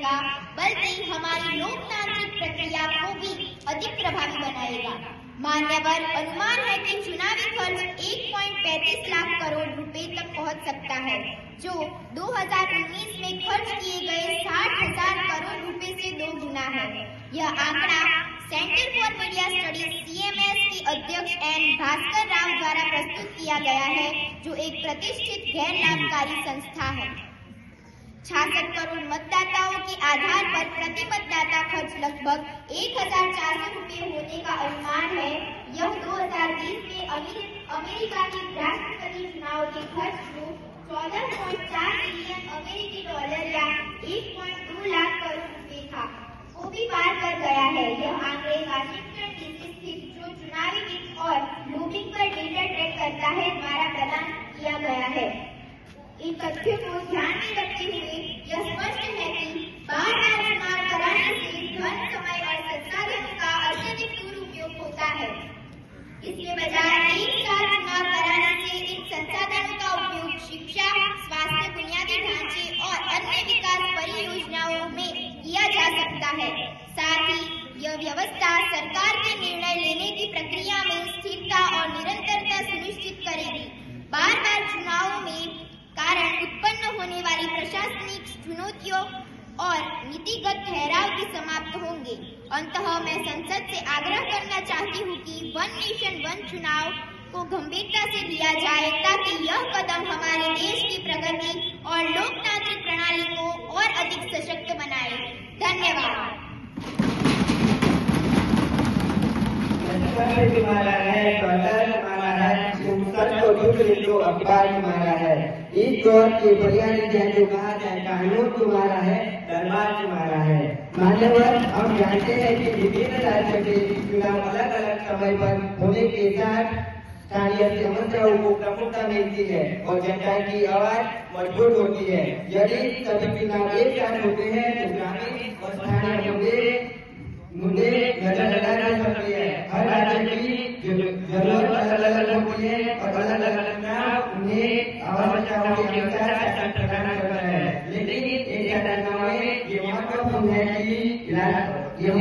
करेगा, बल्कि हमारी लोकतांत्रिक प्रक्रिया को भी अधिक प्रभावी बनाएगा। मान्यवर, अनुमान है कि चुनावी खर्च 1.35 लाख करोड़ रुपए तक पहुंच सकता है, जो 2019 में खर्च किए गए 60,000 करोड़ रुपए से 2 गुना है। यह आंकड़ा centre for media studies CMS की अध्यक्ष एन भास्कर राव द्वारा प्रस्तुत किया गया है, जो एक प्रतिष्ठित गैर लाभकारी संस्था है। 66 करोड़ मतदाताओं के आधार पर प्रति मतदाता खर्च लगभग 1,400 रुपये होने का अनुमान है। यह 2020 में अमेरिका के राष्ट्रपति चुनाव के खर्च को 14.4 मिलियन अमेरिकी डॉलर या 1.2 लाख करोड़ रुपए था को भी पार कर गया है। यह आंकड़े वाशिंगटन DC स्थित जो चुनावी वित्त और लॉबिंग पर डेटा ट्रैक करता है द्वारा प्रदान किया गया है। इन तथ्यों को ध्यान में रखते हुए यह स्पष्ट है कि बार-बार चुनाव कराने से धन, समय और संसाधनों का अत्यधिक दुरुपयोग होता है। इसके बजाय एक साथ चुनाव कराने से इन संसाधनों का उपयोग शिक्षा, स्वास्थ्य, बुनियादी ढांचे और अन्य विकास परियोजनाओं में किया जा सकता है। साथ ही यह व्यवस्था सरकार के निर्णय लेने की प्रक्रिया में स्थिरता और निरंतरता सुनिश्चित करेगी। बार-बार चुनावों में कारण उत्पन्न होने वाली प्रशासनिक चुनौतियों और नीतिगत ठहराव भी समाप्त होंगे। अंततः मैं संसद से आग्रह करना चाहती हूँ कि वन नेशन वन चुनाव को गंभीरता से लिया जाए, ताकि यह कदम हमारे देश की प्रगति और लोकतांत्रिक प्रणाली को और अधिक सशक्त बनाए। धन्यवाद। इस दौर के बलियानी जो कहा जाए कानून तुम्हारा है, दरबार तुम्हारा है। मान्यवर, हम जानते हैं कि विभिन्न राज्यों के चुनाव अलग अलग समय पर होने के साथ स्थानीय समस्याओं को प्रमुखता मिलती है और जनता की आवाज मजबूत होती है। यदि सभी चुनाव एक साथ होते हैं तो ग्रामीण और स्थानीय मुद्दे नजर जा सकते हैं। हर राज्य की जरूरत अलग अलग होती है और अलग अलग चुनाव उन्हें आवश्यकताओं के अनुसार शासन प्रदान करता है। लेकिन एक चुनाव में ये महत्वपूर्ण है कि राष्ट्रीय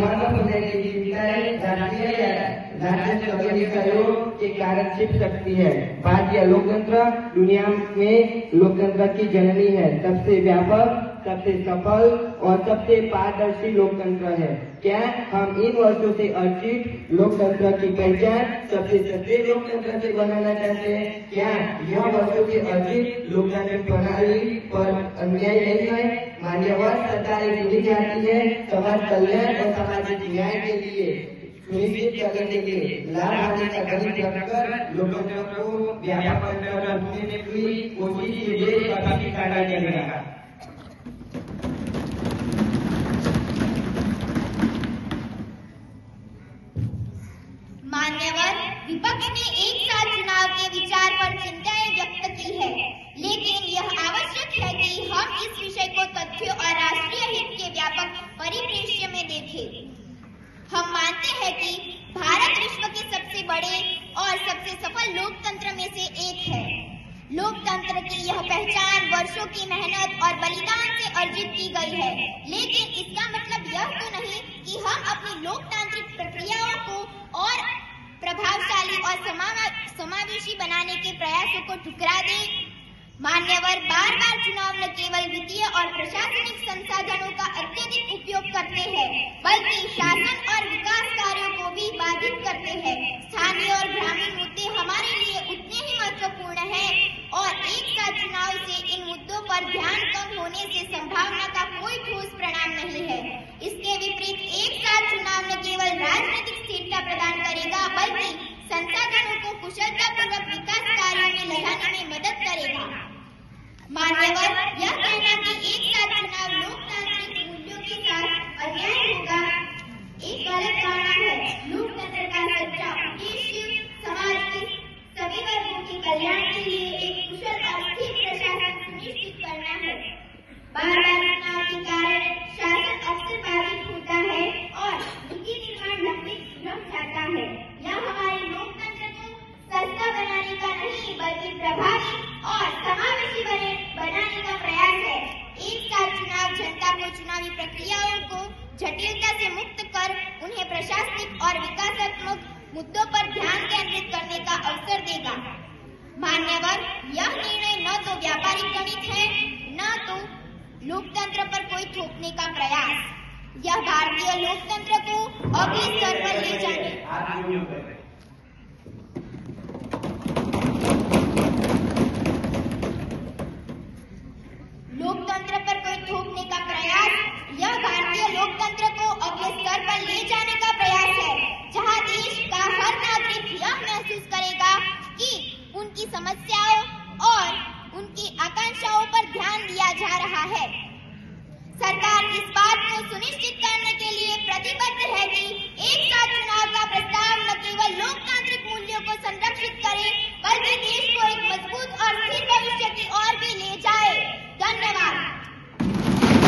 सहयोग के कारण छिप सकती है। भारतीय लोकतंत्र दुनिया में लोकतंत्र की जननी है, सबसे व्यापक, सबसे सफल और सबसे पारदर्शी लोकतंत्र है। क्या हम इन वर्षों से अर्जित लोकतंत्र की पहचान सबसे सच्चे लोकतंत्र से बनाना चाहते हैं? क्या यह वर्षों से अर्जित लोकतांत्रिक प्रणाली पर अन्याय नहीं है? मान्यवर, सरकारें चुनी जाती है समाज कल्याण और सामाजिक न्याय के लिए सुनिश्चित करने के लिए। लाभ हानि का गणित रखकर लोकतंत्र को व्यापक करने में पूरी कोशिश से देश काफी कार्य करेगा। मान्यवर, विपक्ष ने एक साथ चुनाव के विचार पर चिंताएं व्यक्त की है, लेकिन यह आवश्यक है कि हम इस विषय को तथ्यों और राष्ट्रीय हित के व्यापक परिप्रेक्ष्य में देखें। हम मानते हैं कि भारत विश्व के सबसे बड़े और सबसे सफल लोकतंत्र में से एक है। लोकतंत्र की यह पहचान वर्षों की मेहनत और बलिदान से अर्जित की गई है, लेकिन इसका मतलब यह तो नहीं कि हम अपनी लोकतांत्रिक प्रक्रियाओं को और प्रभावशाली और समावेशी बनाने के प्रयासों को ठुकरा दें। मान्यवर, बार बार चुनाव न केवल वित्तीय और प्रशासनिक संसाधनों का अत्यधिक उपयोग करते हैं, बल्कि शासन और विकास कार्यों को भी बाधित करते हैं। स्थानीय और ग्रामीण मुद्दे हमारे लिए उतने ही महत्वपूर्ण हैं और एक साथ चुनाव से इन मुद्दों पर ध्यान कम होने से संभावना का कोई ठोस परिणाम नहीं है। इसके विपरीत एक साथ चुनाव न केवल राजनीतिक स्थिरता प्रदान करेगा, बल्कि संसाधनों को कुशलतापूर्वक विकास कार्यों में लगाने में मदद करेगा। मान्यवर, यह कहना कि एक साथ चुनाव लोकतांत्रिक मूल्यों के साथ अन्याय होगा एक गलत धारणा है। लोकतंत्र का सच्चा उद्देश्य समाज के सभी वर्गों के कल्याण के लिए एक कुशल और स्थिर प्रशासन सुनिश्चित करना है। बार-बार चुनाव के कारण शासन अक्सर बाधित होता है और नीति निर्माण लंबित रह जाता है। यह हमारे लोकतंत्र को सस्ता बनाने का नहीं, बल्कि प्रभावी और समावेशी बनाने का प्रयास है। एक साथ चुनाव जनता को चुनावी प्रक्रिया जटिलता से मुक्त कर उन्हें प्रशासनिक और विकासात्मक मुद्दों पर ध्यान केंद्रित करने का अवसर देगा। मान्यवर, यह निर्णय न तो व्यापारिक गणित है, न तो लोकतंत्र पर कोई थोपने का प्रयास। यह भारतीय लोकतंत्र को अगले स्तर पर ले जाने लोकतंत्र पर कोई थोपने का प्रयास, यह भारतीय लोकतंत्र को अगले स्तर पर ले जाने का प्रयास है, जहां देश का हर नागरिक यह महसूस करेगा कि उनकी समस्याओं और उनकी आकांक्षाओं पर ध्यान दिया जा रहा है। सरकार इस बात को सुनिश्चित करने के लिए प्रतिबद्ध है कि